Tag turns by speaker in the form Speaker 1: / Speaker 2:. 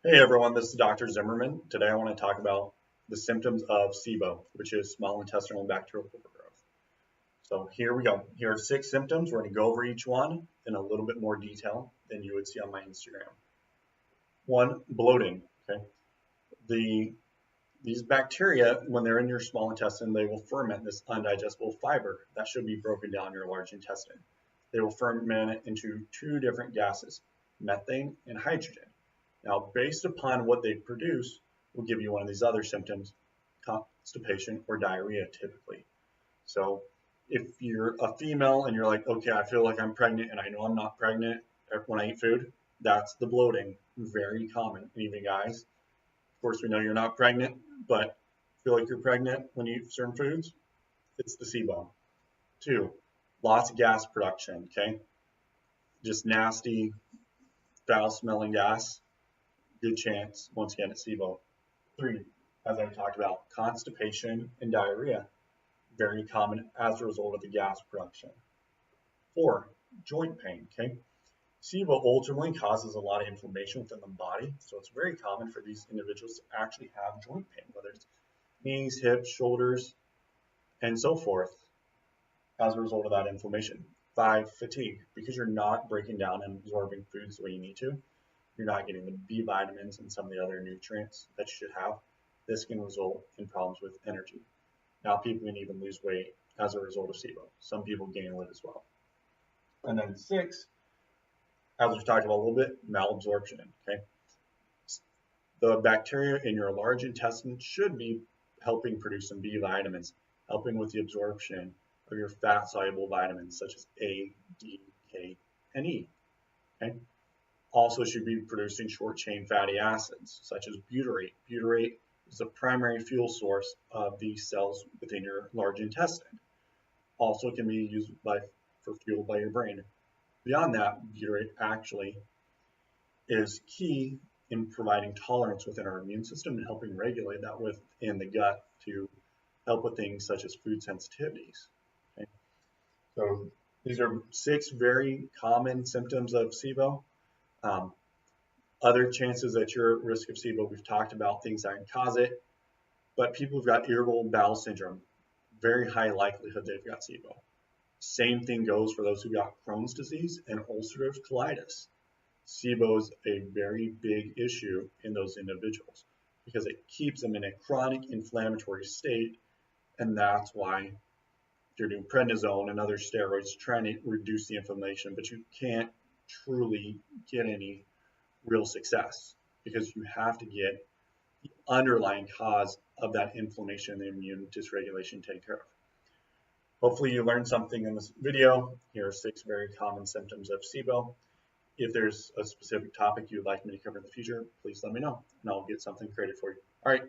Speaker 1: Hey everyone, this is Dr. Zimmerman. Today I want to talk about the symptoms of SIBO, which is small intestinal bacterial overgrowth. So here we go. Here are 6 symptoms. We're going to go over each one in a little bit more detail than you would see on my Instagram. 1, bloating. Okay, these bacteria, when they're in your small intestine, they will ferment this undigestible fiber that should be broken down in your large intestine. They will ferment it into 2 different gases, methane and hydrogen. Now, based upon what they produce, will give you one of these other symptoms, constipation or diarrhea typically. So if you're a female and you're like, okay, I feel like I'm pregnant and I know I'm not pregnant when I eat food, that's the bloating, very common. And even guys, of course, we know you're not pregnant, but feel like you're pregnant when you eat certain foods, it's the SIBO. 2, lots of gas production, okay? Just nasty, foul smelling gas. Good chance, once again, it's SIBO. 3, as I talked about, constipation and diarrhea, very common as a result of the gas production. 4, joint pain, okay? SIBO ultimately causes a lot of inflammation within the body, so it's very common for these individuals to actually have joint pain, whether it's knees, hips, shoulders, and so forth, as a result of that inflammation. 5, fatigue, because you're not breaking down and absorbing foods the way you need to. You're not getting the B vitamins and some of the other nutrients that you should have. This can result in problems with energy. Now, people can even lose weight as a result of SIBO. Some people gain weight as well. And then 6, as we've talked about a little bit, malabsorption. Okay, the bacteria in your large intestine should be helping produce some B vitamins, helping with the absorption of your fat-soluble vitamins such as A, D, K, and E. Okay. Also should be producing short-chain fatty acids, such as butyrate. Butyrate is the primary fuel source of these cells within your large intestine. Also can be used for fuel by your brain. Beyond that, butyrate actually is key in providing tolerance within our immune system and helping regulate that within the gut to help with things such as food sensitivities. Okay? So these are 6 very common symptoms of SIBO. Other chances that you're at risk of SIBO, we've talked about things that can cause it, but people who've got irritable bowel syndrome, very high likelihood they've got SIBO. Same thing goes for those who've got Crohn's disease and ulcerative colitis. SIBO is a very big issue in those individuals because it keeps them in a chronic inflammatory state, and that's why you're doing prednisone and other steroids trying to reduce the inflammation, but you can't truly get any real success because you have to get the underlying cause of that inflammation and the immune dysregulation taken care of. Hopefully you learned something in this video. Here are 6 very common symptoms of SIBO. If there's a specific topic you'd like me to cover in the future, please let me know and I'll get something created for you. All right,